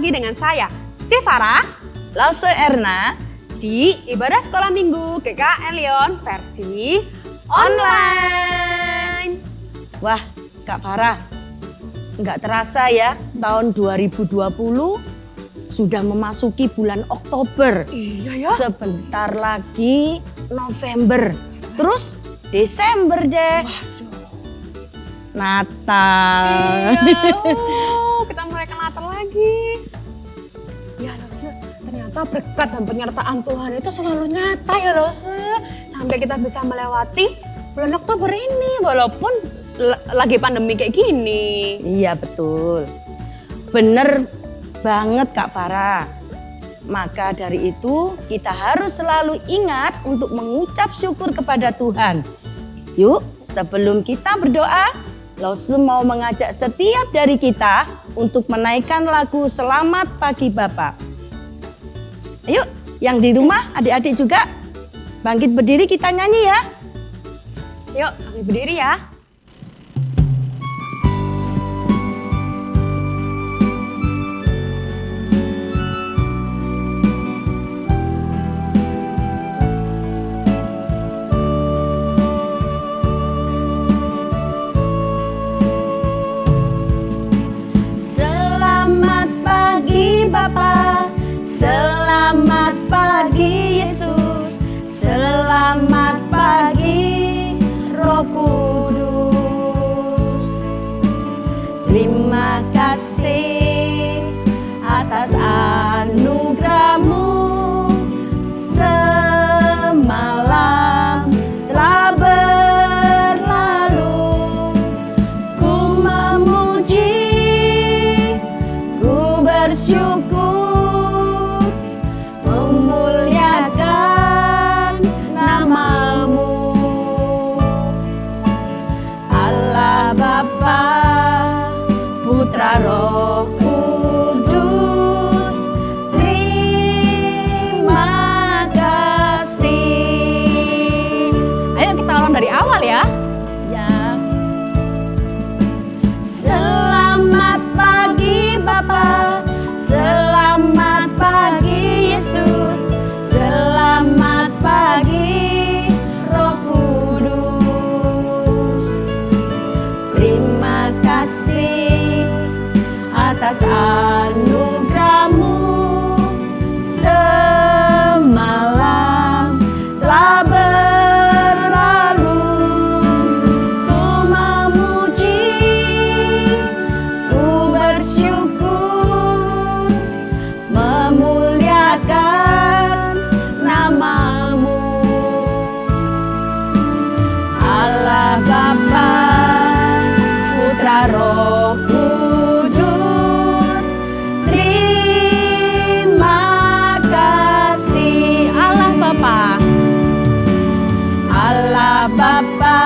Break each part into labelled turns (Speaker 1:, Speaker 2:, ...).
Speaker 1: lagi dengan saya, Cevara,
Speaker 2: Lause Erna,
Speaker 1: di Ibadah Sekolah Minggu GKN Lyon versi online.
Speaker 2: Wah, Kak Farah, nggak terasa ya tahun 2020 sudah memasuki bulan Oktober.
Speaker 1: Iya ya.
Speaker 2: Sebentar lagi November, terus Desember deh. Natal.
Speaker 1: Iya, kita merayakan Natal lagi. Ya Lose, ternyata berkat dan penyertaan Tuhan itu selalu nyata ya Lose. Sampai kita bisa melewati bulan Oktober ini walaupun lagi pandemi kayak gini.
Speaker 2: Iya betul, bener banget Kak Farah. Maka dari itu kita harus selalu ingat untuk mengucap syukur kepada Tuhan. Yuk, sebelum kita berdoa, Lause mau mengajak setiap dari kita untuk menaikkan lagu Selamat Pagi Bapak. Ayo, yang di rumah adik-adik juga bangkit berdiri kita nyanyi ya.
Speaker 1: Yuk, kami berdiri ya.
Speaker 2: Selamat pagi Bapa, selamat pagi Yesus, selamat pagi Roh Kudus. Terima kasih atas anugerah-Mu, semalam telah berlalu. Ku memuji, ku bersyukur, memuliakan nama-Mu. Allah Bapa, Putra Roh Kudus, terima kasih.
Speaker 1: Ayo kita ulang dari awal ya.
Speaker 2: Ya. Selamat pagi Bapa, selamat pagi Yesus, selamat pagi Roh Kudus. Terima kasih atas anugerah-Mu, semalam telah berlalu. Ku memuji, ku bersyukur, memuliakan nama-Mu. Allah Bapa, Putra Roh Kudus, terima kasih. Allah Bapa, Allah Bapa,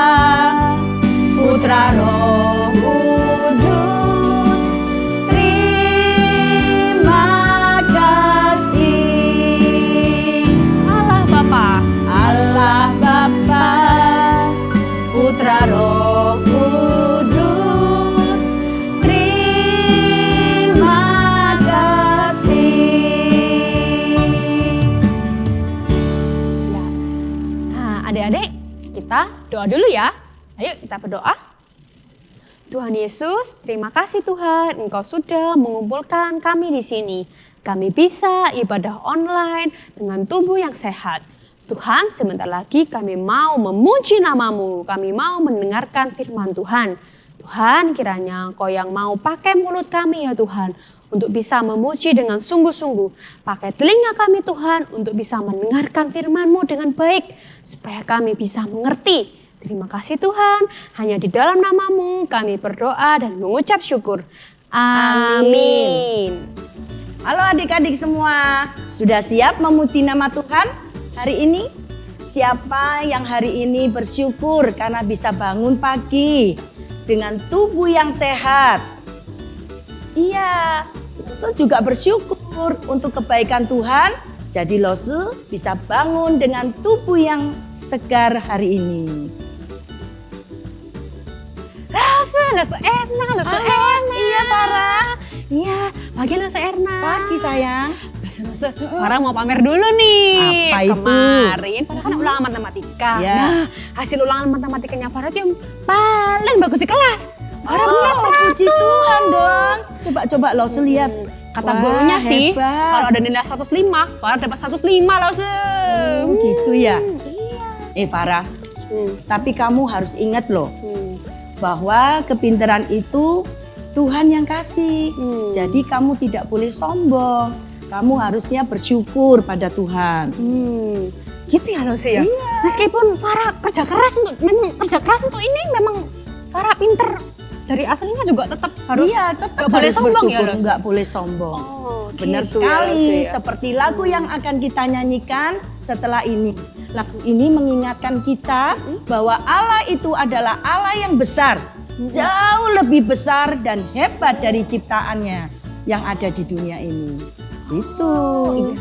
Speaker 2: Putra Roh Kudus, terima kasih.
Speaker 1: Allah Bapa.
Speaker 2: Allah Bapa, Putra Roh Kudus, terima kasih.
Speaker 1: Nah, adik-adik, kita doa dulu ya. Ayo kita berdoa. Tuhan Yesus, terima kasih Tuhan, Engkau sudah mengumpulkan kami di sini. Kami bisa ibadah online dengan tubuh yang sehat. Tuhan, sebentar lagi kami mau memuji nama-Mu, kami mau mendengarkan firman Tuhan. Tuhan, kiranya Engkau yang mau pakai mulut kami ya Tuhan, untuk bisa memuji dengan sungguh-sungguh. Pakai telinga kami Tuhan, untuk bisa mendengarkan firman-Mu dengan baik, supaya kami bisa mengerti. Terima kasih Tuhan, hanya di dalam nama-Mu kami berdoa dan mengucap syukur. Amin.
Speaker 2: Halo adik-adik semua, sudah siap memuji nama Tuhan hari ini? Siapa yang hari ini bersyukur karena bisa bangun pagi dengan tubuh yang sehat? Iya, Lose juga bersyukur untuk kebaikan Tuhan. Jadi Lose bisa bangun dengan tubuh yang segar hari ini.
Speaker 1: Lose enak.
Speaker 2: Iya Farah.
Speaker 1: Iya, pagi Lose Erna.
Speaker 2: Pagi sayang.
Speaker 1: Lose, Farah mau pamer dulu nih.
Speaker 2: Apa itu?
Speaker 1: Kemarin Farah kan ulangan matematika.
Speaker 2: Ya.
Speaker 1: Nah, hasil ulangan matematikanya Farah tuh yang paling bagus di kelas. Farah benar 100.
Speaker 2: Puji Tuhan dong. Coba Lose lihat.
Speaker 1: Kata
Speaker 2: Wah,
Speaker 1: gurunya sih,
Speaker 2: hebat.
Speaker 1: kalau ada nilai 105, Farah dapat 105 Lose.
Speaker 2: Gitu ya.
Speaker 1: Iya.
Speaker 2: Farah, tapi kamu harus ingat loh,
Speaker 1: Hmm.
Speaker 2: bahwa kepintaran itu Tuhan yang kasih. Jadi kamu tidak boleh sombong. Kamu harusnya bersyukur pada Tuhan.
Speaker 1: Gitu ya Lose ya. Meskipun Farah kerja keras untuk ini memang Farah pinter dari aslinya juga tetap harus
Speaker 2: Iya, tetap
Speaker 1: nggak boleh
Speaker 2: harus
Speaker 1: sombong ya,
Speaker 2: bersyukur,
Speaker 1: Lose?
Speaker 2: nggak boleh sombong.
Speaker 1: Oh,
Speaker 2: Benar
Speaker 1: gitu ya,
Speaker 2: sekali,
Speaker 1: Lose ya.
Speaker 2: seperti lagu yang akan kita nyanyikan setelah ini. Lagu ini mengingatkan kita bahwa Allah itu adalah Allah yang besar, jauh lebih besar dan hebat dari ciptaannya yang ada di dunia ini. Itu.
Speaker 1: Oh, iya.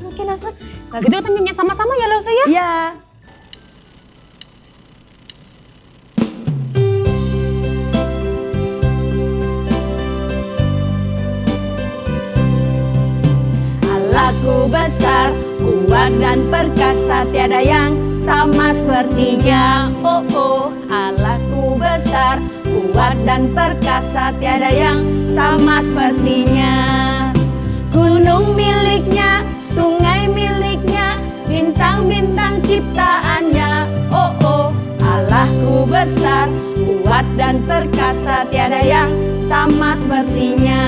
Speaker 1: Oke Lose. Nah gitu kita nyanyi sama-sama ya Lose ya.
Speaker 2: Ya. Allahku besar, kuat dan perkasa, tiada yang sama sepertinya. Oh oh, Allahku besar, kuat dan perkasa, tiada yang sama sepertinya. Gunung miliknya, sungai miliknya, bintang-bintang ciptaannya. Oh oh, Allahku besar, kuat dan perkasa, tiada yang sama sepertinya.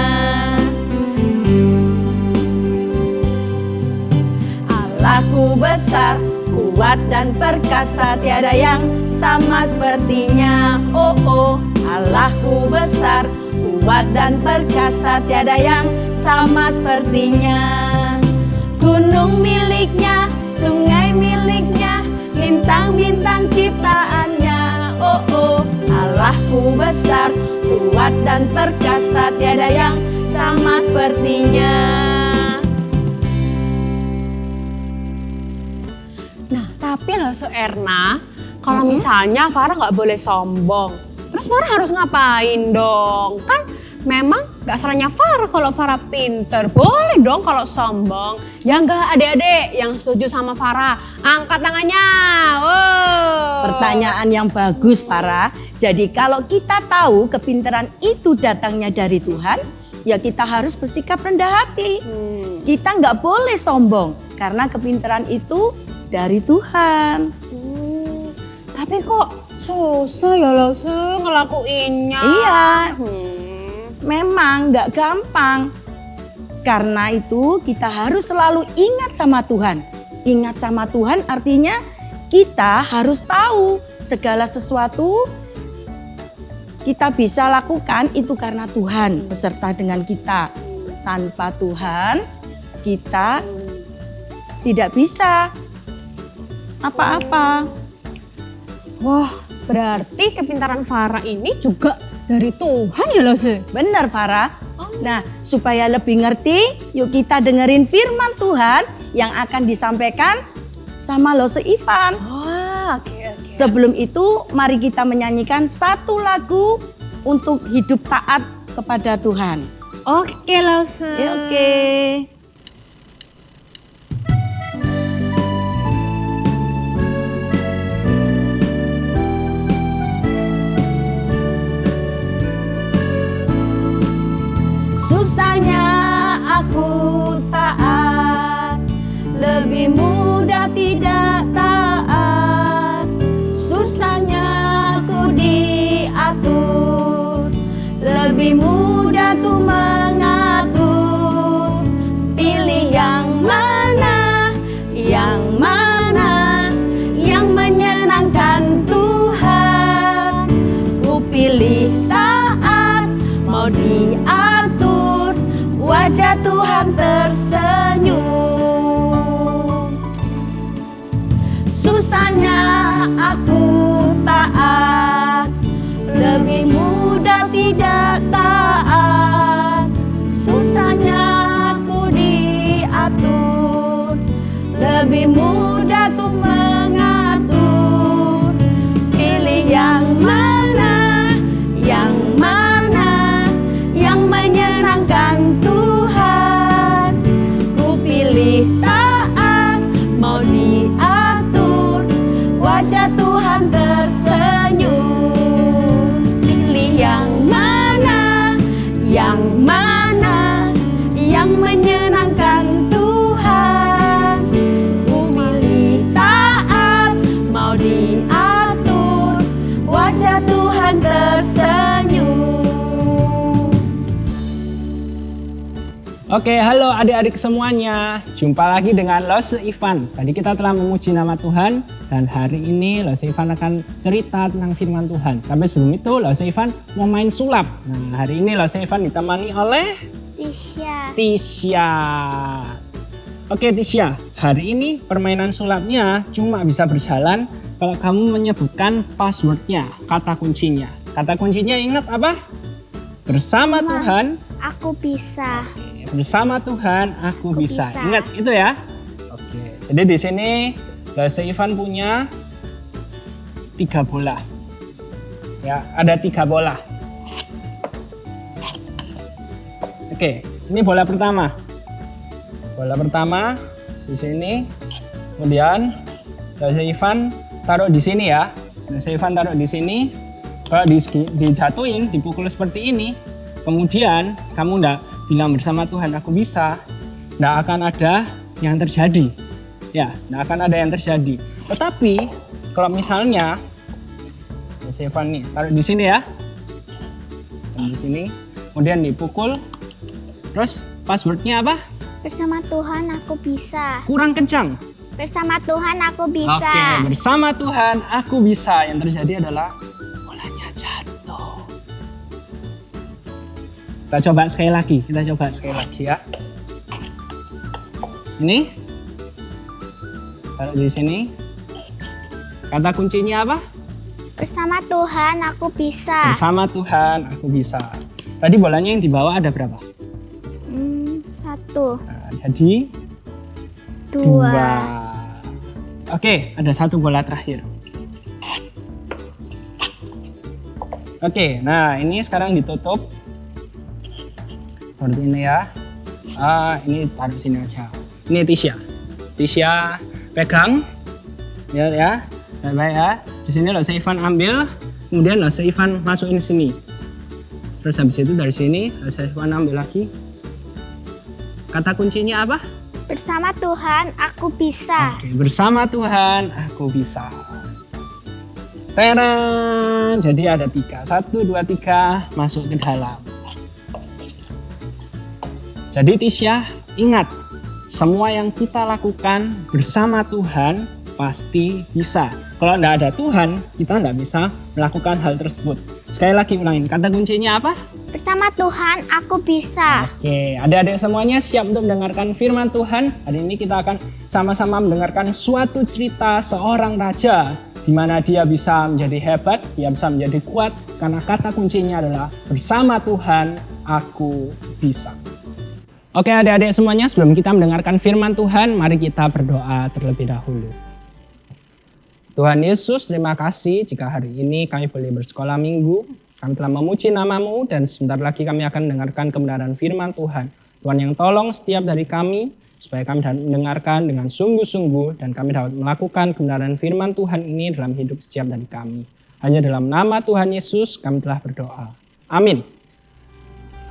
Speaker 2: Allahku besar, kuat dan perkasa, tiada yang sama sepertinya. Oh oh, Allahku besar, kuat dan perkasa, tiada yang sama sepertinya. Gunung miliknya, sungai miliknya, bintang-bintang ciptaannya. Oh oh, Allahku besar, kuat dan perkasa, tiada yang sama sepertinya.
Speaker 1: Nah tapi Lose Erna, kalau misalnya Farah nggak boleh sombong, terus Farah harus ngapain dong? Kan memang nggak salahnya Farah kalau Farah pinter, boleh dong kalau sombong. Ya nggak adik-adik yang setuju sama Farah, angkat tangannya. Wow.
Speaker 2: Pertanyaan yang bagus, Farah. Jadi kalau kita tahu kepintaran itu datangnya dari Tuhan, ya kita harus bersikap rendah hati. Kita nggak boleh sombong karena kepintaran itu dari Tuhan.
Speaker 1: Tapi kok susah ya Lose ngelakuinnya?
Speaker 2: Iya, memang nggak gampang. Karena itu kita harus selalu ingat sama Tuhan. Ingat sama Tuhan artinya kita harus tahu segala sesuatu kita bisa lakukan itu karena Tuhan beserta dengan kita. Tanpa Tuhan kita tidak bisa apa-apa.
Speaker 1: Wah, berarti kepintaran Farah ini juga dari Tuhan ya Lose?
Speaker 2: Benar, Farah. Nah, supaya lebih ngerti, yuk kita dengerin firman Tuhan yang akan disampaikan sama Lose Ivan.
Speaker 1: Wah, oke.
Speaker 2: Sebelum itu, mari kita menyanyikan satu lagu untuk hidup taat kepada Tuhan.
Speaker 1: Oke Lose.
Speaker 2: Ya, oke. Susahnya aku taat, lebih mudah tidak taat. Susahnya aku diatur, lebih mudah ku mengatur. Pilih yang mana, yang mana, yang menyenangkan Tuhan. Ku pilih taat, mau diatur, wajah Tuhan tersenyum. Susahnya aku taat, lebih mudah tidak taat. Susahnya aku diatur, lebih mudah ku mengatur. Pilih yang mana, yang mana, yang menyenangkan wajah Tuhan tersenyum.
Speaker 1: Pilih yang mana, yang mana, yang menyenangkan Tuhan. Ku milih taat, mau diatur, wajah Tuhan tersenyum.
Speaker 3: Oke, halo adik-adik semuanya. Jumpa lagi dengan Lose Ivan. Tadi kita telah memuji nama Tuhan dan hari ini Lose Ivan akan cerita tentang firman Tuhan. Tapi sebelum itu Lose Ivan mau main sulap. Nah, hari ini Lose Ivan ditemani oleh Tisha. Oke Tisha, hari ini permainan sulapnya cuma bisa berjalan kalau kamu menyebutkan passwordnya, kata kuncinya. Kata kuncinya ingat apa? Bersama Tuhan.
Speaker 4: Aku bisa.
Speaker 3: Bersama Tuhan aku bisa. Ingat itu ya. Oke. Jadi di sini Lose Ivan punya 3 bola. Ya, ada 3 bola. Oke, ini bola pertama. Bola pertama di sini. Kemudian Lose Ivan taruh di sini ya. Lose Ivan taruh di sini. Kalau dijatuhin, dipukul seperti ini, kemudian kamu ndak bilang bersama Tuhan aku bisa, nggak akan ada yang terjadi. Ya, nggak akan ada yang terjadi. Tetapi kalau misalnya Evan nih taruh di sini ya, di sini, kemudian dipukul, terus passwordnya apa?
Speaker 4: Bersama Tuhan aku bisa.
Speaker 3: Kurang kencang.
Speaker 4: Bersama Tuhan aku bisa.
Speaker 3: Oke, bersama Tuhan aku bisa. Yang terjadi adalah bolanya jatuh. Kita coba sekali lagi, ya. Ini taruh di sini. Kata kuncinya apa?
Speaker 4: Bersama Tuhan aku bisa.
Speaker 3: Bersama Tuhan aku bisa. Tadi bolanya yang dibawa ada berapa?
Speaker 4: 1,
Speaker 3: Nah, jadi
Speaker 4: 2.
Speaker 3: 2. Oke, ada 1 bola terakhir. Oke, nah ini sekarang ditutup. Seperti ini ya. Ini taruh sini aja. Ini Tisha pegang. Ya. Baik ya. Di sini Lose Ivan ambil, kemudian Lose Ivan masukin sini. Terus habis itu dari sini Lose Ivan ambil lagi. Kata kuncinya apa?
Speaker 4: Bersama Tuhan aku bisa.
Speaker 3: Oke, bersama Tuhan aku bisa. Tera. Jadi ada 3. 1, 2, 3 masuk ke dalam. Jadi Tisha, ingat, semua yang kita lakukan bersama Tuhan pasti bisa. Kalau tidak ada Tuhan, kita tidak bisa melakukan hal tersebut. Sekali lagi ulangin, kata kuncinya apa?
Speaker 4: Bersama Tuhan aku bisa.
Speaker 3: Oke, adik-adik semuanya siap untuk mendengarkan firman Tuhan. Hari ini kita akan sama-sama mendengarkan suatu cerita seorang raja di mana dia bisa menjadi hebat, dia bisa menjadi kuat karena kata kuncinya adalah bersama Tuhan aku bisa. Oke adik-adik semuanya, sebelum kita mendengarkan firman Tuhan, mari kita berdoa terlebih dahulu. Tuhan Yesus, terima kasih jika hari ini kami boleh bersekolah minggu. Kami telah memuji nama-Mu dan sebentar lagi kami akan mendengarkan kebenaran firman Tuhan. Tuhan yang tolong setiap dari kami, supaya kami dapat mendengarkan dengan sungguh-sungguh dan kami dapat melakukan kebenaran firman Tuhan ini dalam hidup setiap dari kami. Hanya dalam nama Tuhan Yesus kami telah berdoa. Amin.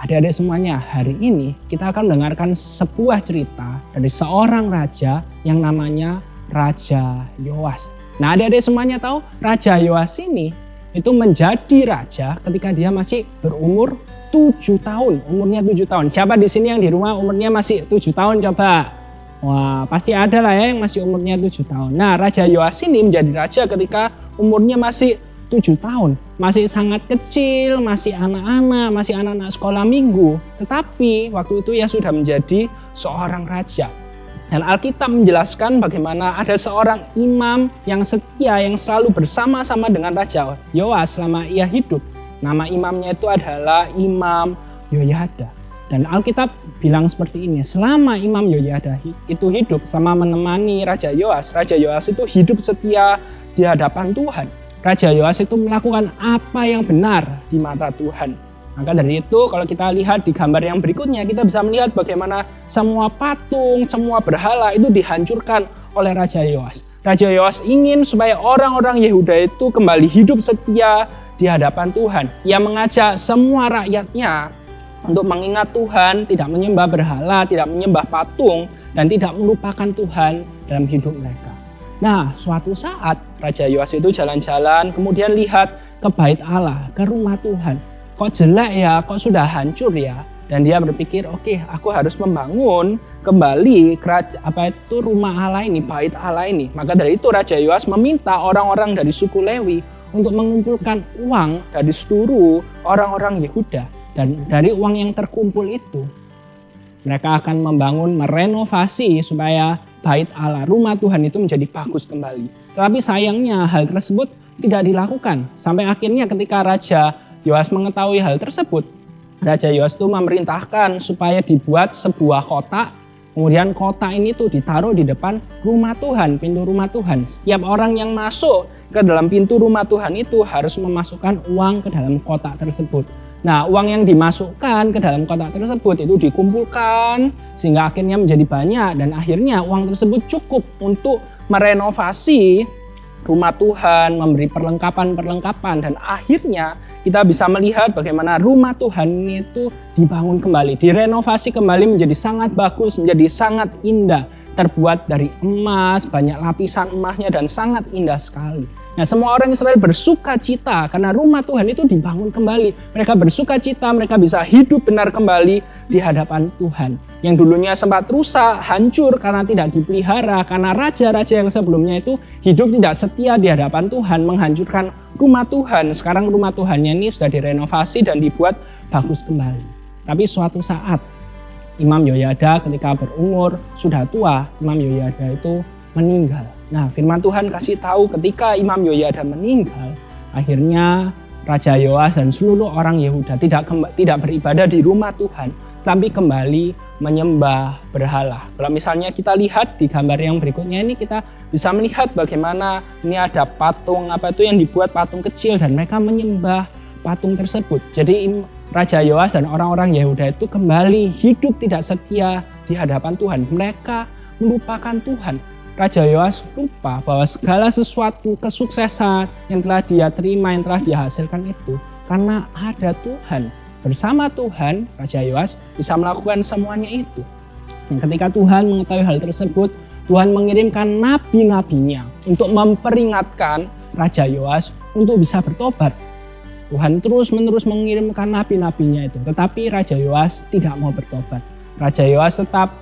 Speaker 3: Adik-adik semuanya, hari ini kita akan mendengarkan sebuah cerita dari seorang raja yang namanya Raja Yoas. Nah, adik-adik semuanya tahu Raja Yoas ini itu menjadi raja ketika dia masih berumur 7 tahun. Umurnya 7 tahun. Siapa di sini yang di rumah umurnya masih 7 tahun coba? Wah, pasti ada lah ya yang masih umurnya 7 tahun. Nah, Raja Yoas ini menjadi raja ketika umurnya masih 7 tahun. Masih sangat kecil, masih anak-anak sekolah minggu. Tetapi waktu itu ia sudah menjadi seorang raja. Dan Alkitab menjelaskan bagaimana ada seorang imam yang setia yang selalu bersama-sama dengan Raja Yoas selama ia hidup. Nama imamnya itu adalah Imam Yoyada. Dan Alkitab bilang seperti ini, selama Imam Yoyada itu hidup, selama menemani Raja Yoas itu hidup setia di hadapan Tuhan. Raja Yoas itu melakukan apa yang benar di mata Tuhan. Maka dari itu kalau kita lihat di gambar yang berikutnya, kita bisa melihat bagaimana semua patung, semua berhala itu dihancurkan oleh Raja Yoas. Raja Yoas ingin supaya orang-orang Yehuda itu kembali hidup setia di hadapan Tuhan. Ia mengajak semua rakyatnya untuk mengingat Tuhan, tidak menyembah berhala, tidak menyembah patung, dan tidak melupakan Tuhan dalam hidup mereka. Nah, suatu saat Raja Yoas itu jalan-jalan, kemudian lihat ke bait Allah, ke rumah Tuhan. Kok jelek ya, kok sudah hancur ya? Dan dia berpikir, oke, aku harus membangun kembali rumah Allah ini, bait Allah ini. Maka dari itu Raja Yoas meminta orang-orang dari suku Lewi untuk mengumpulkan uang dari seluruh orang-orang Yehuda. Dan dari uang yang terkumpul itu, mereka akan membangun, merenovasi supaya bait Allah, rumah Tuhan itu menjadi bagus kembali. Tetapi sayangnya hal tersebut tidak dilakukan. Sampai akhirnya ketika Raja Yoas mengetahui hal tersebut, Raja Yoas itu memerintahkan supaya dibuat sebuah kotak. Kemudian kotak ini tuh ditaruh di depan rumah Tuhan, pintu rumah Tuhan. Setiap orang yang masuk ke dalam pintu rumah Tuhan itu harus memasukkan uang ke dalam kotak tersebut. Nah, uang yang dimasukkan ke dalam kotak tersebut itu dikumpulkan sehingga akhirnya menjadi banyak dan akhirnya uang tersebut cukup untuk merenovasi rumah Tuhan, memberi perlengkapan-perlengkapan dan akhirnya kita bisa melihat bagaimana rumah Tuhan itu dibangun kembali, direnovasi kembali menjadi sangat bagus, menjadi sangat indah, terbuat dari emas, banyak lapisan emasnya dan sangat indah sekali. Nah, semua orang Israel bersuka cita karena rumah Tuhan itu dibangun kembali. Mereka bersuka cita, mereka bisa hidup benar kembali di hadapan Tuhan. Yang dulunya sempat rusak, hancur karena tidak dipelihara, karena raja-raja yang sebelumnya itu hidup tidak setia di hadapan Tuhan, menghancurkan rumah Tuhan. Sekarang rumah Tuhannya ini sudah direnovasi dan dibuat bagus kembali. Tapi suatu saat Imam Yoyada ketika berumur sudah tua, Imam Yoyada itu meninggal. Nah, firman Tuhan kasih tahu ketika Imam Yoyada meninggal, akhirnya Raja Yoas dan seluruh orang Yehuda tidak beribadah di rumah Tuhan, tapi kembali menyembah berhala. Kalau misalnya kita lihat di gambar yang berikutnya ini, kita bisa melihat bagaimana ini ada patung yang dibuat patung kecil dan mereka menyembah patung tersebut. Jadi Raja Yoas dan orang-orang Yehuda itu kembali hidup tidak setia di hadapan Tuhan. Mereka melupakan Tuhan. Raja Yoas lupa bahwa segala sesuatu kesuksesan yang telah dia terima, yang telah dia hasilkan itu karena ada Tuhan. Bersama Tuhan, Raja Yoas bisa melakukan semuanya itu. Dan ketika Tuhan mengetahui hal tersebut, Tuhan mengirimkan nabi-nabinya untuk memperingatkan Raja Yoas untuk bisa bertobat. Tuhan terus-menerus mengirimkan nabi-nabinya itu, tetapi Raja Yoas tidak mau bertobat. Raja Yoas tetap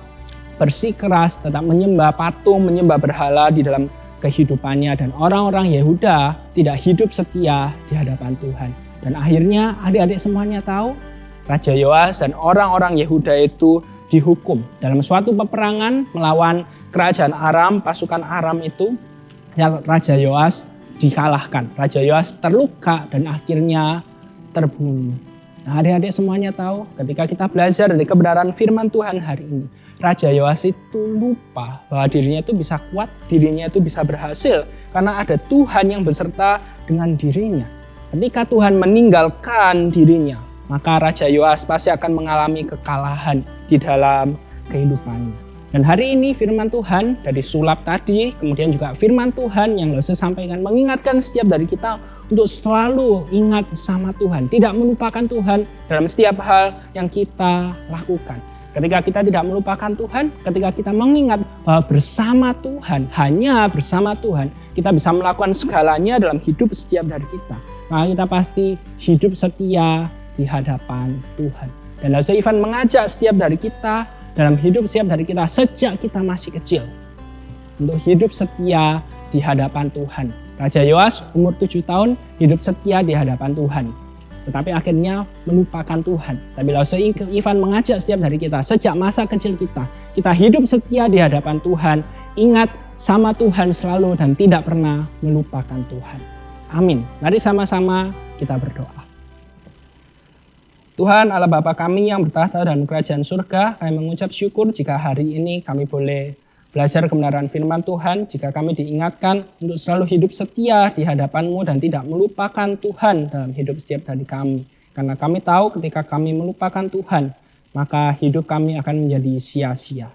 Speaker 3: bersikeras, tetap menyembah patung, menyembah berhala di dalam kehidupannya dan orang-orang Yehuda tidak hidup setia di hadapan Tuhan. Dan akhirnya adik-adik semuanya tahu, Raja Yoas dan orang-orang Yehuda itu dihukum dalam suatu peperangan melawan kerajaan Aram, pasukan Aram itu. Raja Yoas dikalahkan, Raja Yoas terluka dan akhirnya terbunuh. Nah, adik-adik semuanya tahu ketika kita belajar dari kebenaran firman Tuhan hari ini, Raja Yoas itu lupa bahwa dirinya itu bisa kuat, dirinya itu bisa berhasil karena ada Tuhan yang beserta dengan dirinya. Ketika Tuhan meninggalkan dirinya, maka Raja Yoas pasti akan mengalami kekalahan di dalam kehidupannya. Dan hari ini firman Tuhan dari sulap tadi, kemudian juga firman Tuhan yang Lose sampaikan mengingatkan setiap dari kita untuk selalu ingat sama Tuhan, tidak melupakan Tuhan dalam setiap hal yang kita lakukan. Ketika kita tidak melupakan Tuhan, ketika kita mengingat bahwa bersama Tuhan, hanya bersama Tuhan, kita bisa melakukan segalanya dalam hidup setiap dari kita. Maka kita pasti hidup setia di hadapan Tuhan. Dan Lose Ivan mengajak setiap dari kita dalam hidup setiap dari kita sejak kita masih kecil untuk hidup setia di hadapan Tuhan. Raja Yoas umur 7 tahun hidup setia di hadapan Tuhan, tetapi akhirnya melupakan Tuhan. Tapi Lose Ivan mengajak setiap dari kita sejak masa kecil kita hidup setia di hadapan Tuhan, ingat sama Tuhan selalu dan tidak pernah melupakan Tuhan. Amin. Mari sama-sama kita berdoa. Tuhan Allah Bapa kami yang bertahta dalam kerajaan surga, kami mengucap syukur jika hari ini kami boleh belajar kebenaran firman Tuhan, jika kami diingatkan untuk selalu hidup setia di hadapan-Mu dan tidak melupakan Tuhan dalam hidup setiap dari kami. Karena kami tahu ketika kami melupakan Tuhan, maka hidup kami akan menjadi sia-sia.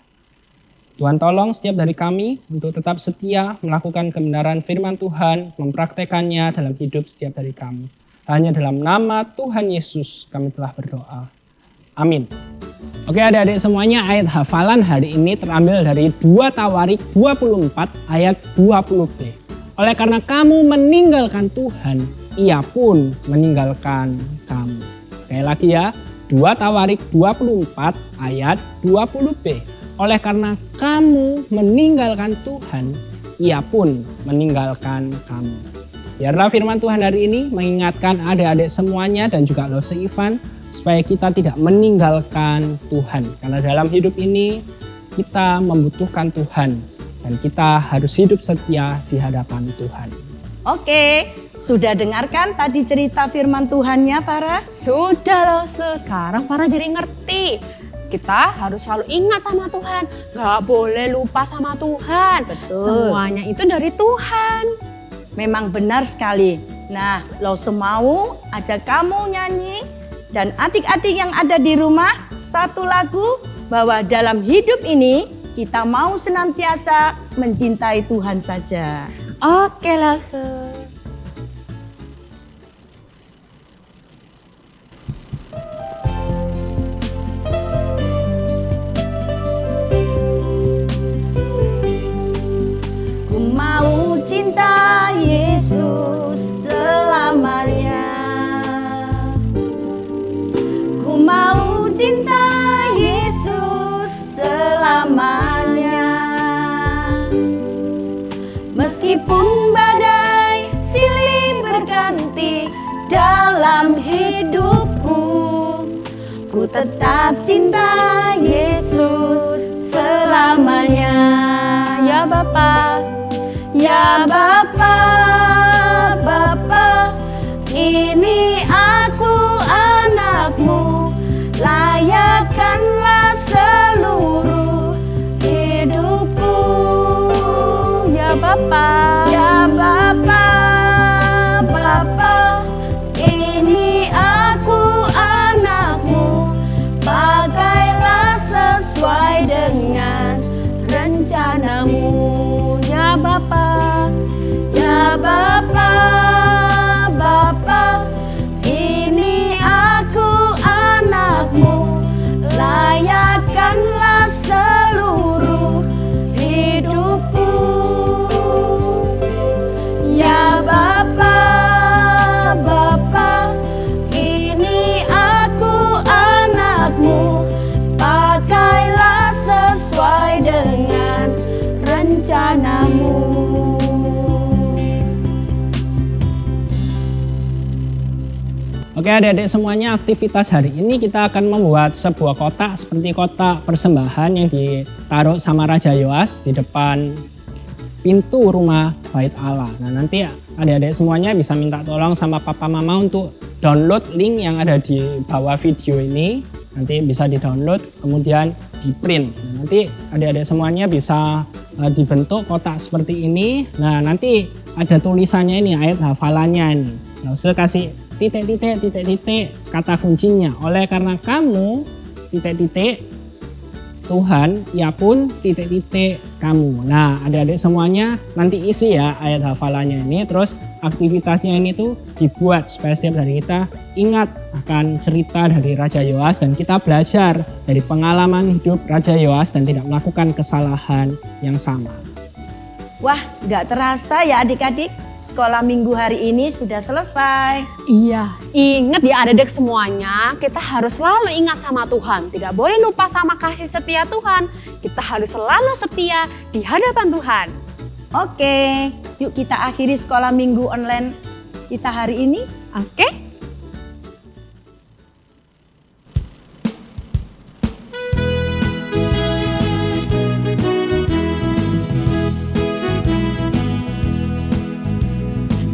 Speaker 3: Tuhan tolong setiap dari kami untuk tetap setia melakukan kebenaran firman Tuhan, mempraktekannya dalam hidup setiap dari kami. Hanya dalam nama Tuhan Yesus kami telah berdoa. Amin. Oke adik-adik semuanya, ayat hafalan hari ini terambil dari 2 Tawarik 24 ayat 20b. Oleh karena kamu meninggalkan Tuhan, Ia pun meninggalkan kamu. Sekali lagi ya, 2 Tawarik 24 ayat 20b. Oleh karena kamu meninggalkan Tuhan, Ia pun meninggalkan kamu. Biarlah firman Tuhan hari ini mengingatkan adik-adik semuanya dan juga Lose Ivan supaya kita tidak meninggalkan Tuhan. Karena dalam hidup ini kita membutuhkan Tuhan dan kita harus hidup setia di hadapan Tuhan.
Speaker 2: Oke, sudah dengarkan tadi cerita firman Tuhannya, Farah?
Speaker 1: Sudah Lose, sekarang Farah jadi ngerti. Kita harus selalu ingat sama Tuhan, gak boleh lupa sama Tuhan.
Speaker 2: Betul.
Speaker 1: Semuanya itu dari Tuhan.
Speaker 2: Memang benar sekali. Nah, Lose mau ajak kamu nyanyi dan adik-adik yang ada di rumah satu lagu bahwa dalam hidup ini kita mau senantiasa mencintai Tuhan saja.
Speaker 1: Oke Lose.
Speaker 2: Ku mau cinta Yesus selamanya. Ku mau cinta Yesus selamanya. Meskipun badai silih berganti dalam hidupku, ku tetap cinta Yesus selamanya.
Speaker 1: Ya Bapa,
Speaker 2: Ya Bapa, Bapa, ini aku anakmu, layakkanlah seluruh hidupku.
Speaker 1: ya Bapa,
Speaker 2: Ya Bapa, Bapa, ini aku anakmu, pakailah sesuai dengan rencanamu.
Speaker 1: ya Bapa,
Speaker 2: Ya Bapa, Bapa, ini aku anakmu, layakkanlah seluruh hidupku. Ya Bapa, Bapa, ini aku anakmu, pakailah sesuai dengan rencanamu.
Speaker 3: Oke adik-adik semuanya, aktivitas hari ini kita akan membuat sebuah kotak seperti kotak persembahan yang ditaruh sama Raja Yoas di depan pintu rumah Bait Allah. Nah nanti adik-adik semuanya bisa minta tolong sama papa mama untuk download link yang ada di bawah video ini. Nanti bisa di-download kemudian di-print. Nah, nanti adik-adik semuanya bisa dibentuk kotak seperti ini. Nah nanti ada tulisannya ini, ayat hafalannya ini. Nah, saya kasih titik-titik kata kuncinya. Oleh karena kamu titik-titik Tuhan, Ia pun titik-titik kamu. Nah adik-adik semuanya nanti isi ya ayat hafalannya ini. Terus aktivitasnya ini tuh dibuat supaya setiap hari kita ingat akan cerita dari Raja Yoas dan kita belajar dari pengalaman hidup Raja Yoas dan tidak melakukan kesalahan yang sama.
Speaker 2: Wah, gak terasa ya adik-adik, sekolah minggu hari ini sudah selesai.
Speaker 1: Iya, ingat ya adik-adik semuanya, kita harus selalu ingat sama Tuhan. Tidak boleh lupa sama kasih setia Tuhan. Kita harus selalu setia di hadapan Tuhan.
Speaker 2: Oke, yuk kita akhiri sekolah minggu online kita hari ini.
Speaker 1: Oke?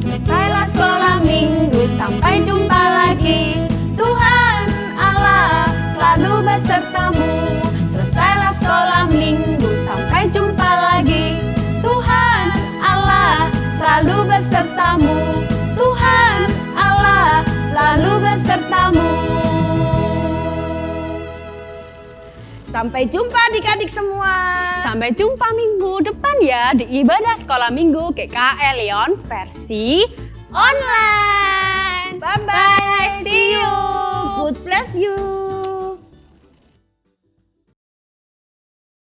Speaker 1: Selesailah sekolah minggu, sampai jumpa lagi. Tuhan Allah selalu besertamu. Selesailah sekolah minggu, sampai jumpa lagi. Tuhan Allah selalu besertamu. Tuhan Allah selalu besertamu.
Speaker 2: Sampai jumpa adik-adik semua.
Speaker 1: Sampai jumpa minggu depan ya di ibadah sekolah minggu GKL Leon versi online.
Speaker 2: Bye-bye.